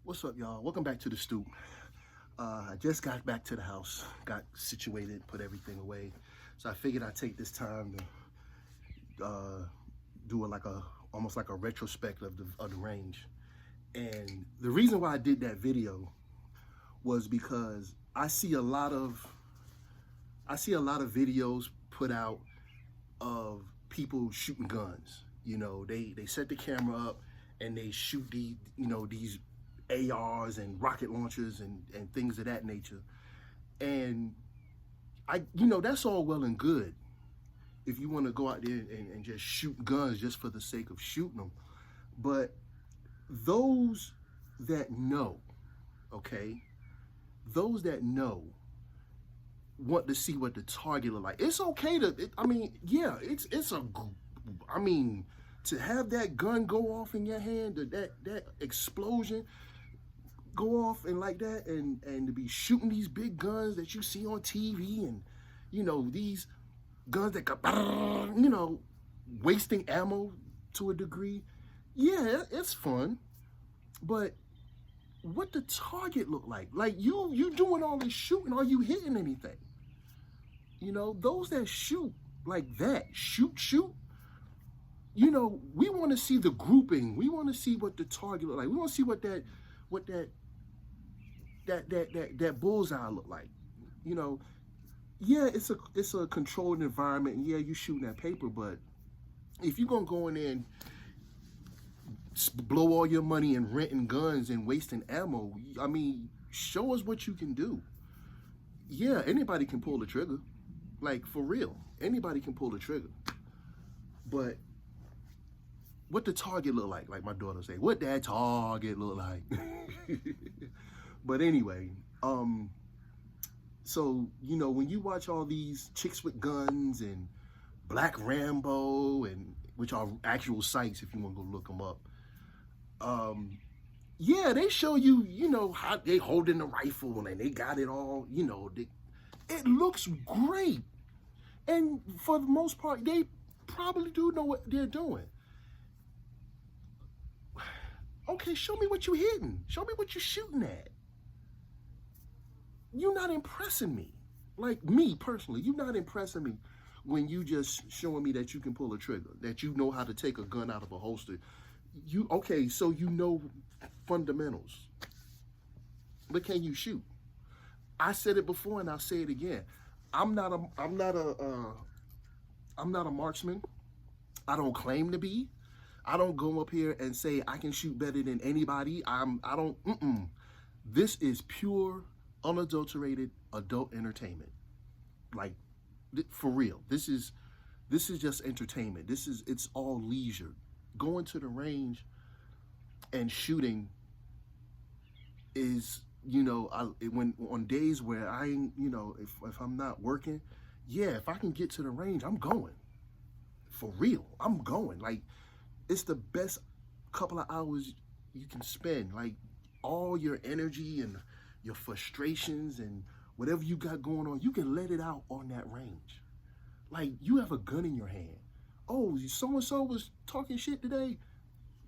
What's up, y'all? Welcome back to the stoop. I just got back to the house, got situated, put everything away. So I figured I'd take this time to do almost like a retrospect of the range. And the reason why I did that video was because I see a lot of videos put out of people shooting guns. You know, they set the camera up and they shoot these ARs and rocket launchers and things of that nature. And that's all well and good if you want to go out there and just shoot guns just for the sake of shooting them. But those that know, okay, those that know want to see what the target look like. It's okay to have that gun go off in your hand, that explosion go off and like that, and to be shooting these big guns that you see on TV, and these guns that go, wasting ammo to a degree. Yeah, it's fun, but what the target look like? Like you doing all this shooting, are you hitting anything? Those that shoot like that, shoot. We want to see the grouping. We want to see what the target look like. We want to see what that bullseye look like. Yeah, it's a controlled environment, and yeah, you shooting that paper, but if you're gonna go in there and blow all your money in renting guns and wasting ammo, I mean, show us what you can do. Yeah, anybody can pull the trigger. Like, for real, anybody can pull the trigger. But what the target look like my daughter say, what that target look like. But anyway, so when you watch all these chicks with guns and Black Rambo, and which are actual sites if you want to go look them up, yeah, they show you how they holding the rifle and they got it all, it looks great, and for the most part they probably do know what they're doing. Okay, show me what you're hitting. Show me what you're shooting at. You're not impressing me. Like, me personally, you're not impressing me when you just showing me that you can pull a trigger, that you know how to take a gun out of a holster. Okay, so you know fundamentals. But can you shoot? I said it before and I'll say it again. I'm not a marksman. I don't claim to be. I don't go up here and say I can shoot better than anybody. This is pure, unadulterated adult entertainment. Like, for real. This is just entertainment. It's all leisure. Going to the range and shooting is, when on days where I ain't, if I'm not working, yeah, if I can get to the range, I'm going. For real, I'm going. Like, it's the best couple of hours you can spend. Like, all your energy and your frustrations and whatever you got going on, you can let it out on that range. Like, you have a gun in your hand. Oh, so-and-so was talking shit today.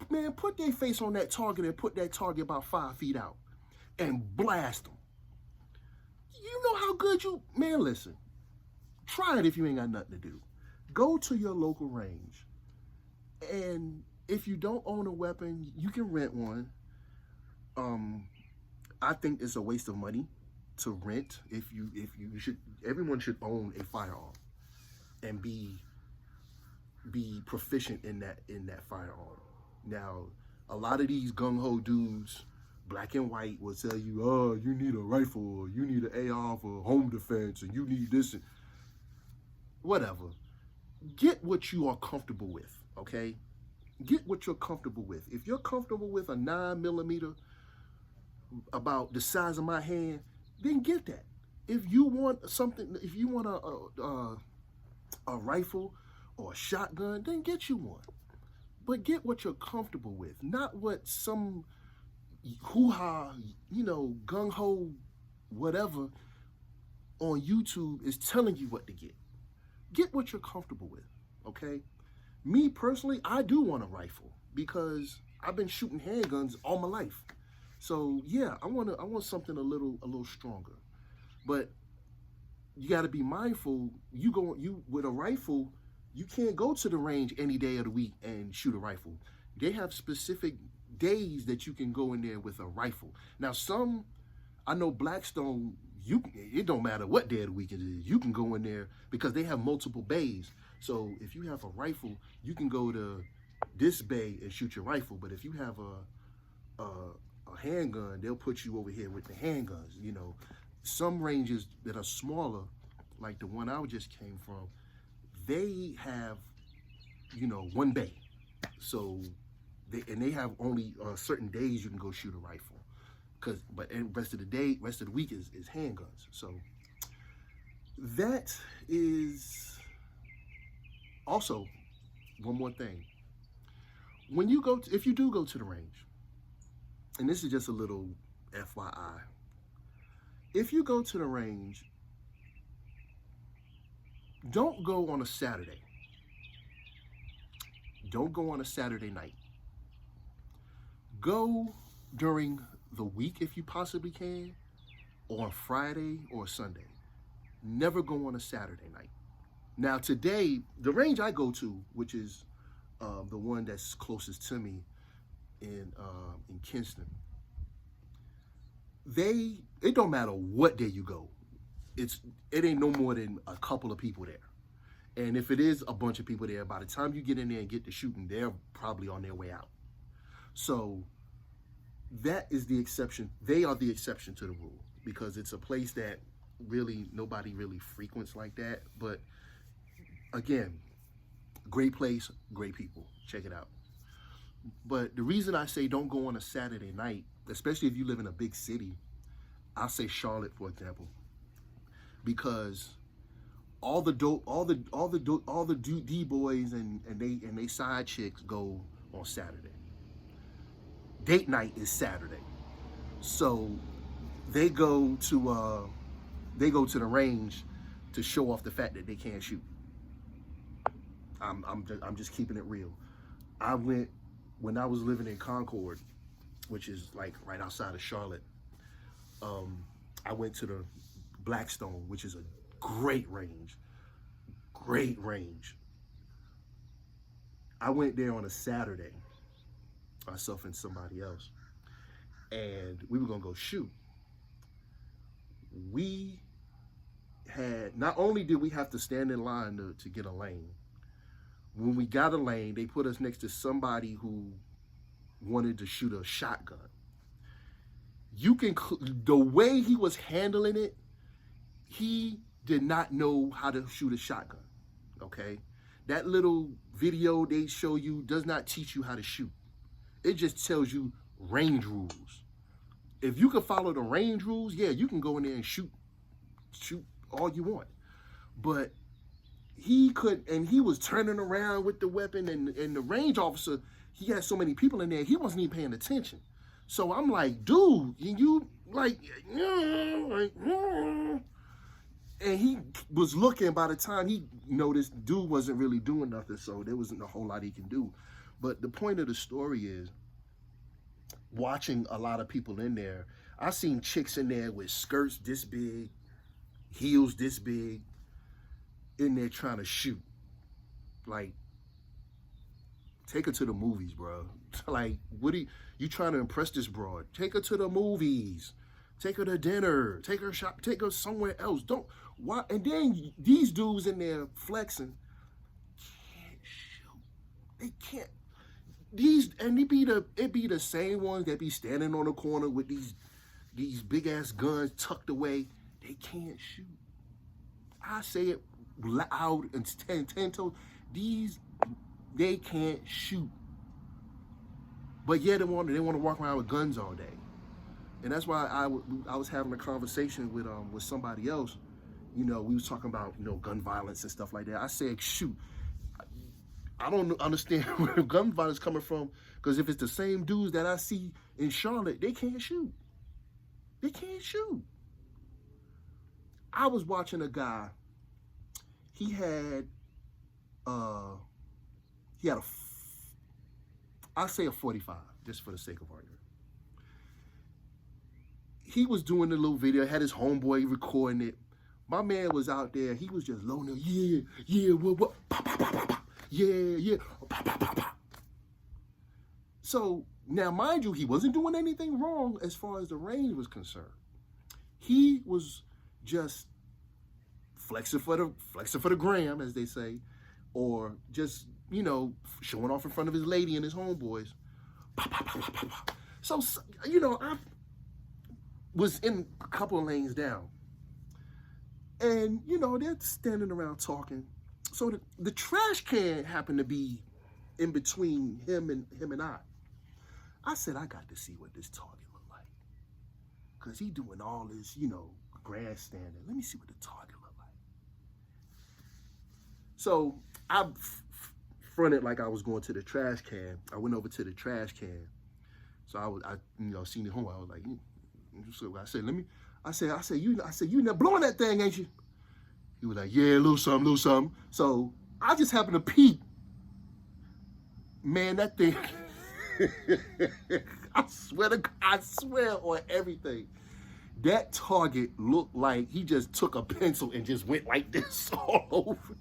Man, put their face on that target and put that target about 5 feet out and blast them. You know how good man, listen, try it if you ain't got nothing to do. Go to your local range. And if you don't own a weapon, you can rent one. I think it's a waste of money to rent. Everyone should own a firearm and be proficient in that firearm. Now, a lot of these gung-ho dudes, black and white, will tell you, oh, you need a rifle, or you need an AR for home defense, and you need this, and whatever. Get what you are comfortable with, okay? Get what you're comfortable with. If you're comfortable with a 9mm about the size of my hand, then get that. If you want something, if you want a rifle or a shotgun, then get you one. But get what you're comfortable with, not what some hoo-ha, gung-ho, whatever on YouTube is telling you what to get. Get what you're comfortable with, okay? Me personally, I do want a rifle because I've been shooting handguns all my life. So yeah, I want something a little stronger. But you got to be mindful. You with a rifle, you can't go to the range any day of the week and shoot a rifle. They have specific days that you can go in there with a rifle. Now some, I know Blackstone, it don't matter what day of the week it is, you can go in there because they have multiple bays. So if you have a rifle, you can go to this bay and shoot your rifle. But if you have a handgun, they'll put you over here with the handguns. You know, some ranges that are smaller, like the one I just came from, they have, you know, one bay. So they have only certain days you can go shoot a rifle. But rest of the day, rest of the week is handguns. So that is also one more thing. When you go, if you do go to the range, and this is just a little FYI, if you go to the range, don't go on a Saturday. Don't go on a Saturday night. Go during the week if you possibly can, or on Friday or Sunday. Never go on a Saturday night. Now today, the range I go to, which is the one that's closest to me in Kinston, it don't matter what day you go. It ain't no more than a couple of people there. And if it is a bunch of people there, by the time you get in there and get to shooting, they're probably on their way out. So that is the exception. They are the exception to the rule because it's a place that really nobody really frequents like that. But again, great place, great people. Check it out. But the reason I say don't go on a Saturday night, especially if you live in a big city, I'll say Charlotte, for example, because all the D boys and they side chicks go on Saturday. Date night is Saturday, so they go to the range to show off the fact that they can't shoot. I'm just keeping it real. I went when I was living in Concord, which is like right outside of Charlotte. I went to the Blackstone, which is a great range. Great range. I went there on a Saturday, myself and somebody else, and we were gonna go shoot. We had, not only did we have to stand in line to get a lane, when we got a lane, they put us next to somebody who wanted to shoot a shotgun. The way he was handling it, he did not know how to shoot a shotgun, okay? That little video they show you does not teach you how to shoot. It just tells you range rules. If you can follow the range rules, yeah, you can go in there and shoot all you want. But he could, and he was turning around with the weapon, and the range officer, he had so many people in there, he wasn't even paying attention. So I'm like, dude, you like, and he was looking. By the time he noticed, dude wasn't really doing nothing, so there wasn't a whole lot he can do. But the point of the story is, watching a lot of people in there, I seen chicks in there with skirts this big, heels this big, in there trying to shoot. Like, take her to the movies, bro. Like, what you trying to impress this broad? Take her to the movies. Take her to dinner. Take her shop. Take her somewhere else. Don't why? And then these dudes in there flexing can't shoot. They can't. It be the same ones that be standing on the corner with these big ass guns tucked away. They can't shoot. I say it loud and ten toes. They can't shoot. But yeah, they want to walk around with guns all day. And that's why I was having a conversation with somebody else. You know, we was talking about, you know, gun violence and stuff like that. I said, shoot, I don't understand where gun violence is coming from, because if it's the same dudes that I see in Charlotte, they can't shoot. They can't shoot. I was watching a guy. He had I'll say a 45, just for the sake of argument. he was doing the little video, had his homeboy recording it. My man was out there, he was just low, what, pop, pop, pop, pop, pop. Yeah, pop, pop, pop, pop. So now, mind you, he wasn't doing anything wrong as far as the range was concerned. He was just flexing for the gram, as they say, or just, you know, showing off in front of his lady and his homeboys. Pop, pop, pop, pop, pop. So, you know, I was in a couple of lanes down. And, you know, they're standing around talking. So the trash can happened to be in between him and I. I said, I got to see what this target look like. Because he doing all this, you know, grandstanding. Let me see what the target look like. So I fronted like I was going to the trash can. I went over to the trash can. So I you know, seen the home. I was like, so I said, you not blowing that thing, ain't you? He was like, yeah, a little something. So I just happened to peek. Man, that thing, I swear on everything. That target looked like he just took a pencil and just went like this all over.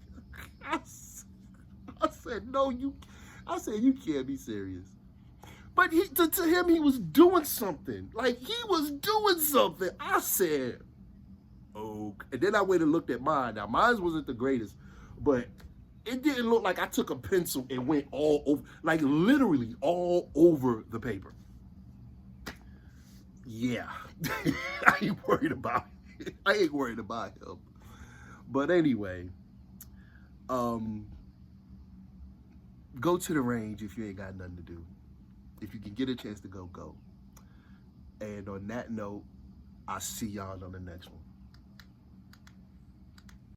I said, you can't be serious. But to him, he was doing something. Like, he was doing something. I said, oh. And then I went and looked at mine. Now, mine wasn't the greatest, but it didn't look like I took a pencil and went all over, like literally all over the paper. Yeah. I ain't worried about it. I ain't worried about him. But anyway, go to the range if you ain't got nothing to do. If you can get a chance to go. And on that note, I'll see y'all on the next one.